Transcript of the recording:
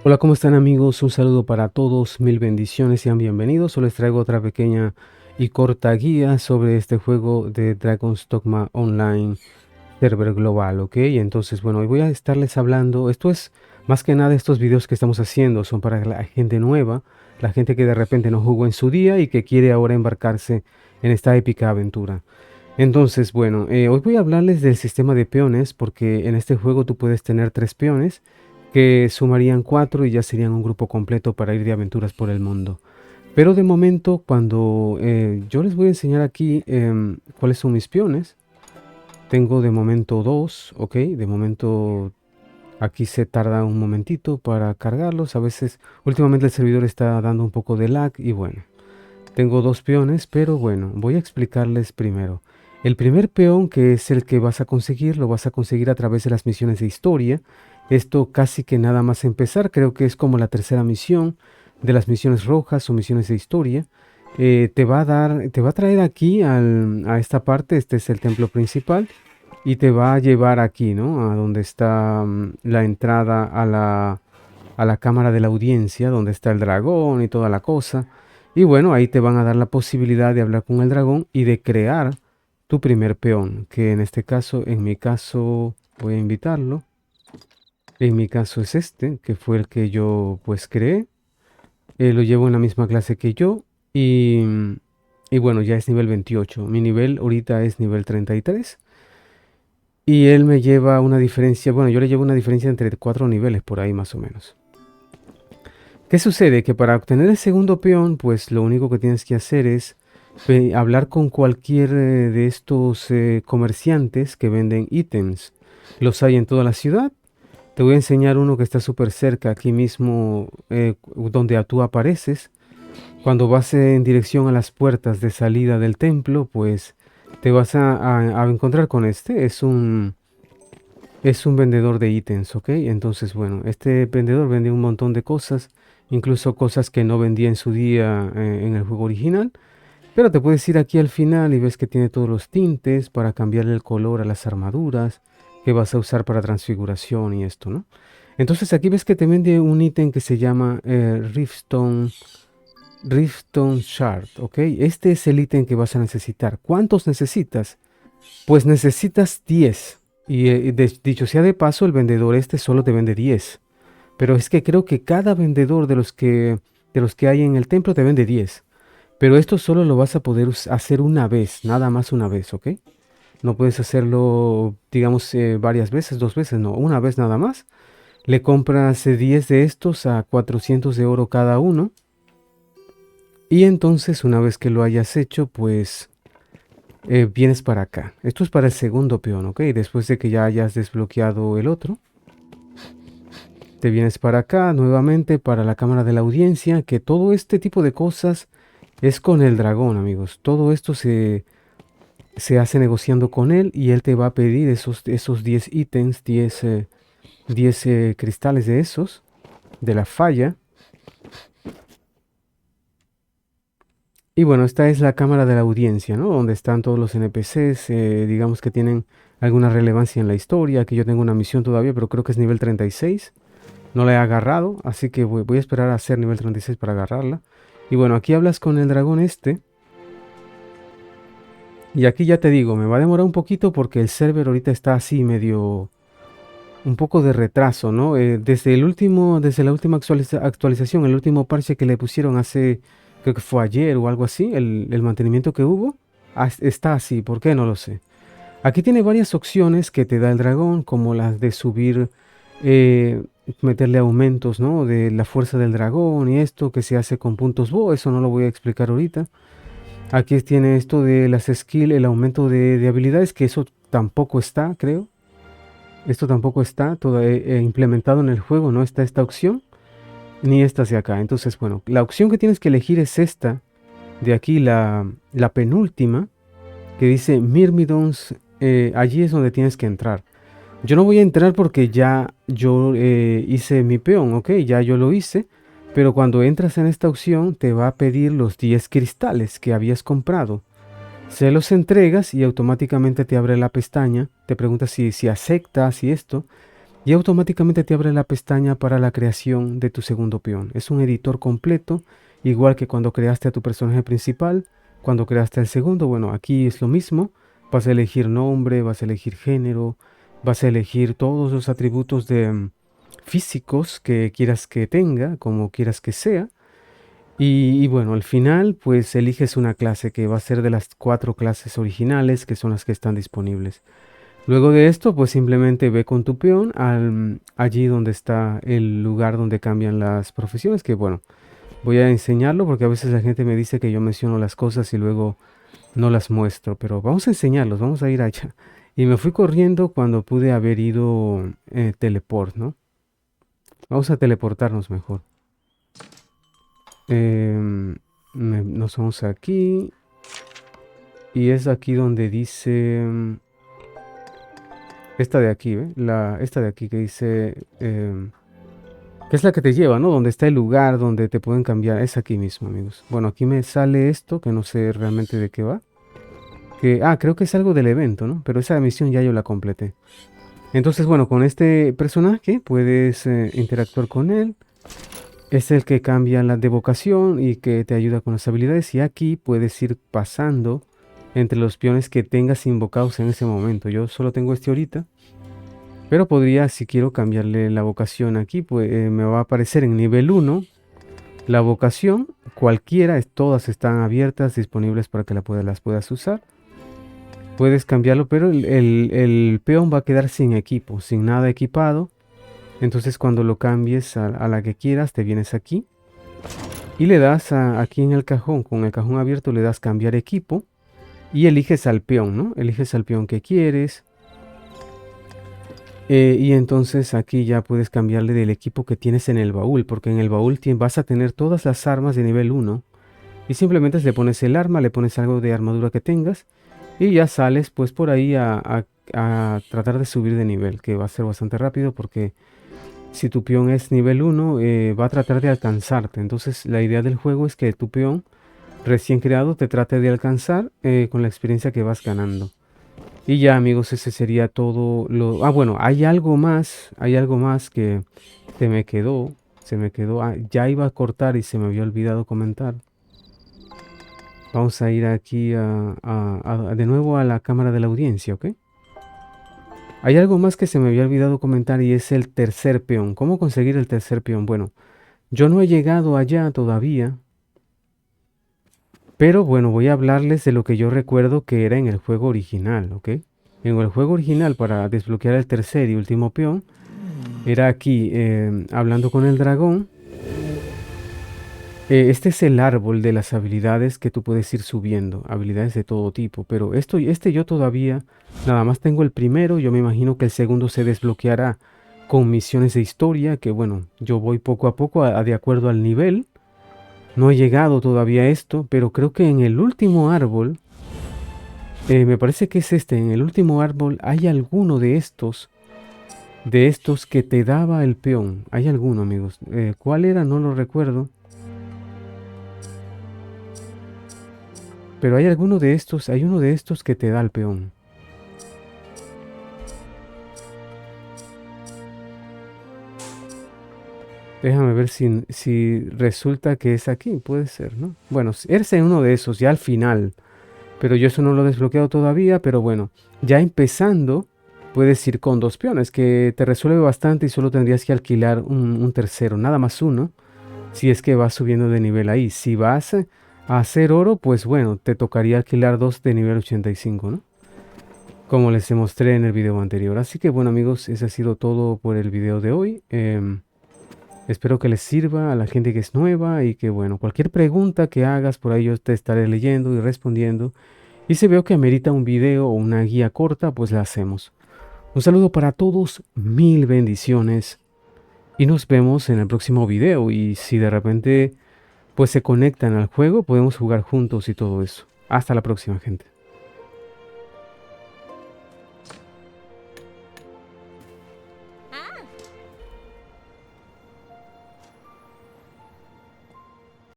Hola, ¿cómo están amigos? Un saludo para todos, mil bendiciones, sean bienvenidos. Hoy les traigo otra pequeña y corta guía sobre este juego de Dragon's Dogma Online Server Global, ¿ok? Entonces, bueno, hoy voy a estarles hablando, esto es más que nada estos videos que estamos haciendo, son para la gente nueva, la gente que de repente no jugó en su día y que quiere ahora embarcarse en esta épica aventura. Entonces, bueno, hoy voy a hablarles del sistema de peones porque en este juego tú puedes tener 3 peones que sumarían 4 y ya serían un grupo completo para ir de aventuras por el mundo. Pero de momento, cuando yo les voy a enseñar aquí cuáles son mis peones, tengo de momento 2, ok, de momento aquí se tarda un momentito para cargarlos, a veces últimamente el servidor está dando un poco de lag y bueno. Tengo 2 peones, pero bueno, voy a explicarles primero. El primer peón, que es el que vas a conseguir, lo vas a conseguir a través de las misiones de historia. Esto casi que nada más empezar, creo que es como la tercera misión de las misiones rojas o misiones de historia. Te va a traer aquí a esta parte, este es el templo principal, y te va a llevar aquí, ¿no? A donde está la entrada a la cámara de la audiencia, donde está el dragón y toda la cosa. Y bueno, ahí te van a dar la posibilidad de hablar con el dragón y de crear tu primer peón, que en este caso, en mi caso, voy a invitarlo. En mi caso es este, que fue el que yo pues creé. Lo llevo en la misma clase que yo y bueno, ya es nivel 28. Mi nivel ahorita es nivel 33. Y él me lleva una diferencia, bueno, yo le llevo una diferencia entre 4 niveles por ahí más o menos. ¿Qué sucede? Que para obtener el segundo peón, pues lo único que tienes que hacer es hablar con cualquier de estos comerciantes que venden ítems. Los hay en toda la ciudad. Te voy a enseñar uno que está súper cerca, aquí mismo donde tú apareces. Cuando vas en dirección a las puertas de salida del templo, pues te vas a encontrar con este. Es un vendedor de ítems, ¿ok? Entonces, bueno, este vendedor vende un montón de cosas, incluso cosas que no vendía en su día en el juego original. Pero te puedes ir aquí al final y ves que tiene todos los tintes para cambiarle el color a las armaduras que vas a usar para transfiguración y esto, ¿no? Entonces aquí ves que te vende un ítem que se llama Riftstone Shard, ¿ok? Este es el ítem que vas a necesitar. ¿Cuántos necesitas? Pues necesitas 10. Y dicho sea de paso, el vendedor este solo te vende 10. Pero es que creo que cada vendedor de los que hay en el templo te vende 10. Pero esto solo lo vas a poder hacer una vez, nada más una vez, ¿ok? No puedes hacerlo, digamos, varias veces, 2 veces, no, una vez nada más. Le compras 10 de estos a 400 de oro cada uno. Y entonces, una vez que lo hayas hecho, pues vienes para acá. Esto es para el segundo peón, ¿ok? Después de que ya hayas desbloqueado el otro, te vienes para acá nuevamente para la cámara de la audiencia, que todo este tipo de cosas es con el dragón, amigos. Todo esto se hace negociando con él y él te va a pedir esos 10 ítems, 10 cristales de esos, de la falla. Y bueno, esta es la cámara de la audiencia, ¿no? Donde están todos los NPCs, digamos que tienen alguna relevancia en la historia. Aquí yo tengo una misión todavía, pero creo que es nivel 36. No la he agarrado, así que voy a esperar a ser nivel 36 para agarrarla. Y bueno, aquí hablas con el dragón este. Y aquí ya te digo, me va a demorar un poquito porque el server ahorita está así medio un poco de retraso, ¿no? Desde la última actualización, el último parche que le pusieron hace, creo que fue ayer o algo así, el mantenimiento que hubo, está así, ¿por qué? No lo sé. Aquí tiene varias opciones que te da el dragón, como las de subir, eh, meterle aumentos, ¿no? De la fuerza del dragón y esto que se hace con puntos Bo, eso no lo voy a explicar ahorita. Aquí tiene esto de las skills, el aumento de habilidades, que eso tampoco está, creo. Esto tampoco está todo implementado en el juego, no está esta opción, ni esta de acá. Entonces, bueno, la opción que tienes que elegir es esta, de aquí, la penúltima, que dice Myrmidons. Allí es donde tienes que entrar. Yo no voy a entrar porque ya yo hice mi peón, ¿ok? Ya yo lo hice. Pero cuando entras en esta opción te va a pedir los 10 cristales que habías comprado. Se los entregas y automáticamente te abre la pestaña. Te pregunta si aceptas y esto. y automáticamente te abre la pestaña para la creación de tu segundo peón. Es un editor completo, igual que cuando creaste a tu personaje principal, cuando creaste el segundo. Bueno, aquí es lo mismo. Vas a elegir nombre, vas a elegir género, vas a elegir todos los atributos de físicos que quieras que tenga, como quieras que sea. Y bueno, al final pues eliges una clase que va a ser de las 4 clases originales, que son las que están disponibles. Luego de esto, pues simplemente ve con tu peón allí donde está el lugar donde cambian las profesiones, que bueno, voy a enseñarlo porque a veces la gente me dice que yo menciono las cosas y luego no las muestro, pero vamos a enseñarlos, vamos a ir allá. Y me fui corriendo cuando pude haber ido teleport, ¿no? Vamos a teleportarnos mejor. Nos vamos aquí. Y es aquí donde dice... esta de aquí, ¿ve? Esta de aquí que dice... que es la que te lleva, ¿no? Donde está el lugar donde te pueden cambiar. Es aquí mismo, amigos. Bueno, aquí me sale esto, que no sé realmente de qué va. Creo que es algo del evento, ¿no? Pero esa misión ya yo la completé. Entonces, bueno, con este personaje puedes interactuar con él. Es el que cambia la de vocación y que te ayuda con las habilidades. Y aquí puedes ir pasando entre los peones que tengas invocados en ese momento. Yo solo tengo este ahorita. Pero podría, si quiero cambiarle la vocación aquí, pues me va a aparecer en nivel 1 la vocación. Cualquiera, todas están abiertas, disponibles para que las puedas usar. Puedes cambiarlo, pero el peón va a quedar sin equipo, sin nada equipado. Entonces cuando lo cambies a la que quieras, te vienes aquí y le das aquí en el cajón, con el cajón abierto, le das cambiar equipo y eliges al peón, ¿no? Eliges al peón que quieres. Y entonces aquí ya puedes cambiarle del equipo que tienes en el baúl, porque en el baúl vas a tener todas las armas de nivel 1. Y simplemente le pones el arma, le pones algo de armadura que tengas y ya sales pues por ahí a tratar de subir de nivel, que va a ser bastante rápido porque si tu peón es nivel 1 va a tratar de alcanzarte. Entonces la idea del juego es que tu peón recién creado te trate de alcanzar con la experiencia que vas ganando. Y ya amigos, ese sería todo lo... bueno, hay algo más que se me quedó. Ya iba a cortar y se me había olvidado comentar. Vamos a ir aquí de nuevo a la cámara de la audiencia, ¿ok? Hay algo más que se me había olvidado comentar y es el tercer peón. ¿Cómo conseguir el tercer peón? Bueno, yo no he llegado allá todavía. Pero bueno, voy a hablarles de lo que yo recuerdo que era en el juego original, ¿ok? En el juego original, para desbloquear el tercer y último peón, era aquí, hablando con el dragón. Este es el árbol de las habilidades que tú puedes ir subiendo, habilidades de todo tipo, pero este yo todavía nada más tengo el primero. Yo me imagino que el segundo se desbloqueará con misiones de historia, que bueno, yo voy poco a poco de acuerdo al nivel. No he llegado todavía a esto, pero creo que en el último árbol, me parece que es en el último árbol hay alguno de estos que te daba el peón. Hay alguno, amigos. ¿Cuál era? No lo recuerdo. Pero hay uno de estos que te da el peón. Déjame ver si resulta que es aquí. Puede ser, ¿no? Bueno, eres en uno de esos, ya al final. Pero yo eso no lo he desbloqueado todavía. Pero bueno, ya empezando, puedes ir con 2 peones, que te resuelve bastante y solo tendrías que alquilar un tercero, nada más uno. Si es que vas subiendo de nivel ahí. Si vas a hacer oro, pues bueno, te tocaría alquilar 2 de nivel 85, ¿no? Como les mostré en el video anterior. Así que bueno amigos, ese ha sido todo por el video de hoy. Espero que les sirva a la gente que es nueva y que bueno, cualquier pregunta que hagas por ahí yo te estaré leyendo y respondiendo. Y si veo que amerita un video o una guía corta, pues la hacemos. Un saludo para todos, 1000 bendiciones. Y nos vemos en el próximo video. Y si de repente pues se conectan al juego, podemos jugar juntos y todo eso. Hasta la próxima, gente.